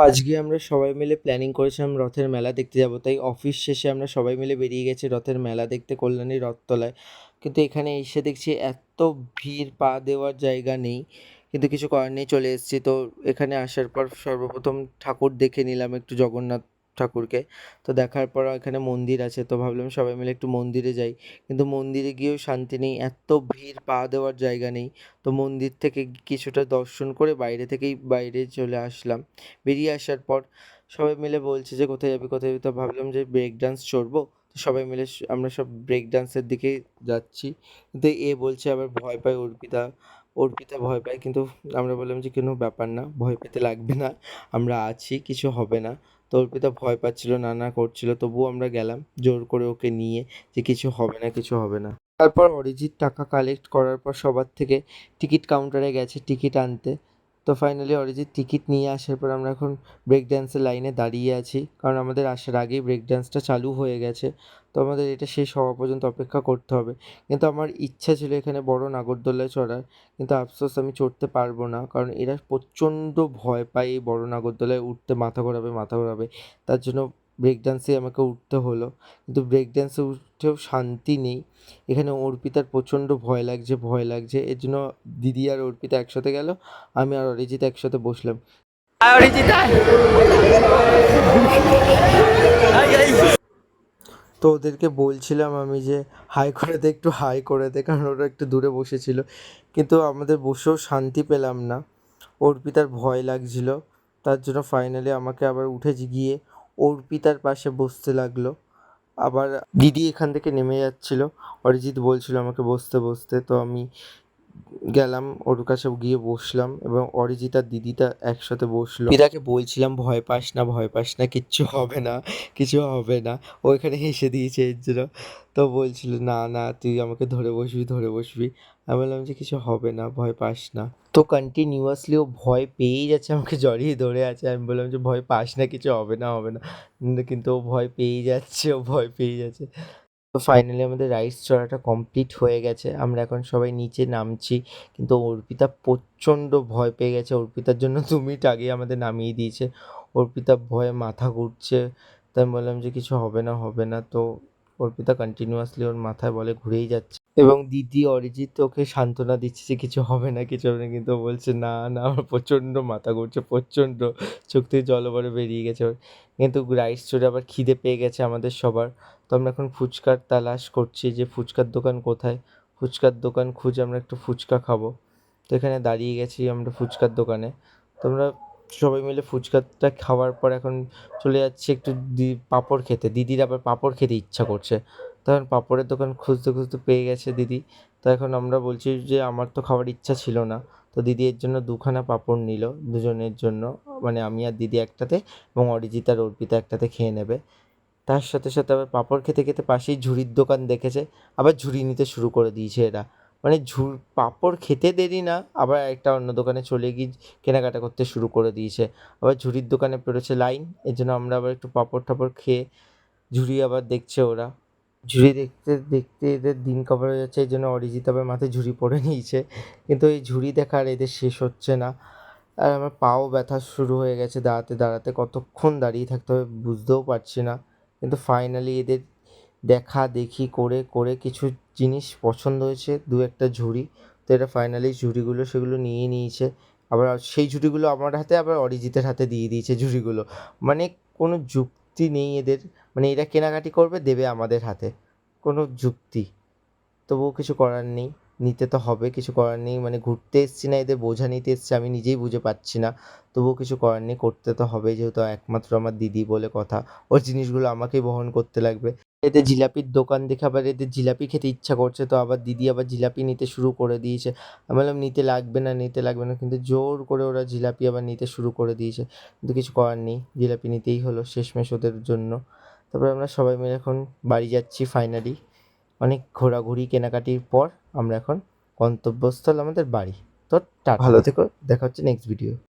আজকে আমরা সবাই মিলে প্ল্যানিং করেছিলাম রথের মেলা দেখতে যাব, তাই অফিস শেষে আমরা সবাই মিলে বেরিয়ে গেছি রথের মেলা দেখতে কল্যাণী রথতলায়। কিন্তু এখানে এসে দেখছি এত ভিড়, পা দেওয়ার জায়গা নেই। কিন্তু কিছু করার নেই, চলে এসেছি। তো এখানে আসার পর সর্বপ্রথম ঠাকুর দেখে নিলাম একটু, জগন্নাথ ঠাকুরকে। তো দেখার পর এখানে মন্দির আছে, তো ভাবলাম সবাই মিলে একটু মন্দিরে যাই। কিন্তু মন্দিরে গিয়েও শান্তি নেই, এত ভিড়, পা দেওয়ার জায়গা নেই। তো মন্দির থেকে কিছুটা দর্শন করে বাইরে চলে আসলাম। বেরিয়ে আসার পর সবাই মিলে বলছে যে কোথায় যাবি, কোথায় যাবি? তো ভাবলাম যে ব্রেক ডান্স চড়বো। তো সবাই মিলে আমরা সব ব্রেক ডান্সের দিকে যাচ্ছি। কিন্তু এ বলছে আবার ভয় পায়, অর্পিতা অর্পিতা ভয় পায়। কিন্তু আমরা বললাম যে কোনো ব্যাপার না, ভয় পেতে লাগবে না, আমরা আছি, কিছু হবে না। তো অর্পিতা ভয় পাচ্ছিল, না না করছিল, তবুও আমরা গেলাম জোর করে ওকে নিয়ে, যে কিছু হবে না, কিছু হবে না। তারপর অরিজিৎ টাকা কালেক্ট করার পর সবার থেকে টিকিট কাউন্টারে গেছে টিকিট আনতে। তো ফাইনালি অরিজিৎ টিকিট নিয়ে আসার পর আমরা এখন ব্রেক ড্যান্সের লাইনে দাঁড়িয়ে আছি, কারণ আমাদের আসার আগেই ব্রেক ড্যান্সটা চালু হয়ে গেছে। তো আমাদের এটা শেষ হওয়া পর্যন্ত অপেক্ষা করতে হবে। কিন্তু আমার ইচ্ছা ছিল এখানে বড় নাগরদোলায় চড়ার, কিন্তু আফসোস আমি চড়তে পারবো না, কারণ এরা প্রচণ্ড ভয় পায় এই বড় নাগরদোলায় উঠতে, মাথা ঘোরাবে, মাথা ঘোরাবে। তার জন্য ব্রেক ডান্সে আমাকে উঠতে হলো। কিন্তু ব্রেক ডান্সে উঠেও শান্তি নেই। এখানে অর্পিতার প্রচণ্ড ভয় লাগছে, ভয় লাগছে। এর জন্য দিদি আর অর্পিতা একসাথে গেল, আমি আর অরিজিৎ একসাথে বসলাম। তো ওদেরকে বলছিলাম আমি যে হাই করে দে, একটু হাই করে দে, কারণ ওরা একটু দূরে বসেছিল। কিন্তু আমাদের বসেও শান্তি পেলাম না, অর্পিতার ভয় লাগছিল। তার জন্য ফাইনালি আমাকে আবার উঠে গিয়ে অর্পিতার পাশে বসতে লাগলো। আবার দিদি এখান থেকে নেমে যাচ্ছিল, অরিজিৎ বলছিল আমাকে বসতে বসতে। তো আমি গেলাম ওর কাছে, গিয়ে বসলাম এবং অরিজিৎ আর দিদিটা একসাথে বসলো। দিদাকে বলছিলাম ভয় পাস না, ভয় পাস না, কিচ্ছু হবে না, কিছু হবে না। ও এখানে হেসে দিয়েছে এর জন্য। তো বলছিল না না, তুই আমাকে ধরে বসবি, ধরে বসবি। আমি বললাম যে কিছু হবে না, ভয় পাস না। তো কন্টিনিউয়াসলি ও ভয় পেয়েই যাচ্ছে, আমাকে জড়িয়ে ধরে আছে। আমি বললাম যে ভয় পাস না, কিছু হবে না, হবে না। কিন্তু ও ভয় পেয়েই যাচ্ছে, ও ভয় পেয়েই যাচ্ছে। তো ফাইনালি আমাদের রাইস চড়াটা কমপ্লিট হয়ে গেছে, আমরা এখন সবাই নিচে নামছি। কিন্তু অর্পিতা প্রচণ্ড ভয় পেয়ে গেছে, অর্পিতার জন্য 2 মিনিট আগেই আমাদের নামিয়ে দিয়েছে। অর্পিতা ভয়ে মাথা ঘুরছে। তাই আমি বললাম যে কিছু হবে না, হবে না। তো অর্পিতা কন্টিনিউয়াসলি ওর মাথায় বলে ঘুরেই যাচ্ছে, এবং দিদি অরিজিৎ ওকে সান্ত্বনা দিচ্ছে যে কিছু হবে না, কিছু হবে না। কিন্তু ও বলছে না না, আমার প্রচণ্ড মাথা ঘুরছে, প্রচণ্ড, চোখ থেকে জল এবারে বেরিয়ে গেছে ওর। কিন্তু রাইস চড়ে আবার খিদে পেয়ে গেছে আমাদের সবার। তো আমরা এখন ফুচকার তালাশ করছি যে ফুচকার দোকান কোথায়। ফুচকার দোকান খুঁজে আমরা একটু ফুচকা খাবো। তো এখানে দাঁড়িয়ে গেছি আমরা ফুচকার দোকানে। তো আমরা সবাই মিলে ফুচকাটা খাওয়ার পর এখন চলে যাচ্ছি একটু পাঁপড় খেতে। দিদির আবার পাঁপড় খেতে ইচ্ছা করছে, তখন পাঁপড়ের দোকান খুঁজতে খুঁজতে পেয়ে গেছে দিদি। তো এখন আমরা বলছি যে আমার তো খাওয়ার ইচ্ছা ছিল না। তো দিদি এর জন্য 2খানা পাঁপড় নিল দুজনের জন্য, মানে আমি আর দিদি একটাতে, এবং অরিজিৎ আর অর্পিতা একটাতে খেয়ে নেবে। তার সাথে সাথে আবার পাঁপড় খেতে খেতে পাশেই ঝুড়ির দোকান দেখেছে, আবার ঝুড়ি নিতে শুরু করে দিয়েছে এরা। মানে পাঁপড় খেতে দেরি না, আবার একটা অন্য দোকানে চলে গিয়ে কেনাকাটা করতে শুরু করে দিয়েছে। আবার ঝুড়ির দোকানে পড়েছে লাইন, এর জন্য আমরা আবার একটু পাঁপড় টাপড় খেয়ে ঝুড়ি আবার দেখছে ওরা। ঝুড়ি দেখতে দেখতে এদের দিন কভার হয়ে যাচ্ছে, এই জন্য অরিজিৎ আবার মাথায় ঝুড়ি পরে নিয়েছে। কিন্তু এই ঝুড়ি দেখা আর এদের শেষ হচ্ছে না। আর আমার পাও ব্যথা শুরু হয়ে গেছে, দাঁড়াতে দাঁড়াতে কতক্ষণ দাঁড়িয়ে থাকতে হবে বুঝতেও পারছি না। কিন্তু ফাইনালি এদের দেখা দেখি করে করে কিছু জিনিস পছন্দ হয়েছে, দু একটা ঝুড়ি। তো এরা ফাইনালি ঝুড়িগুলো সেগুলো নিয়ে নিয়েছে। আবার সেই ঝুড়িগুলো আমার হাতে, আবার অরিজিতের হাতে দিয়ে দিয়েছে ঝুড়িগুলো। মানে কোনো যুক্তি নেই এদের, মানে এরা কেনাকাটি করবে, দেবে আমাদের হাতে, কোনো যুক্তি। তবুও কিছু করার নেই, নিতে তো হবে, কিছু করার নেই। মানে ঘুরতে এসেছি না এদের বোঝা নিতে এসেছি, আমি নিজেই বুঝে পাচ্ছি না। তবুও কিছু করার নেই, করতে তো হবে, যেহেতু একমাত্র আমার দিদি বলে কথা, ওর জিনিসগুলো আমাকেই বহন করতে লাগবে। এদের জিলাপির দোকান দেখে আবার এদের জিলাপি খেতে ইচ্ছা করছে, তো আবার দিদি আবার জিলাপি নিতে শুরু করে দিয়েছে। আমি বললাম নিতে লাগবে না, নিতে লাগবে না, কিন্তু জোর করে ওরা জিলাপি আবার নিতে শুরু করে দিয়েছে। কিন্তু কিছু করার নেই, জিলাপি নিতেই হলো শেষমেশ ওদের জন্য। তারপরে আমরা সবাই মিলে এখন বাড়ি যাচ্ছি ফাইনালি। অনেক ঘোরাঘুরি কেনাকাটির পর আমরা এখন গন্তব্যস্থল আমাদের বাড়ি। তো ভালো থেকো, দেখা হচ্ছে নেক্সট ভিডিও।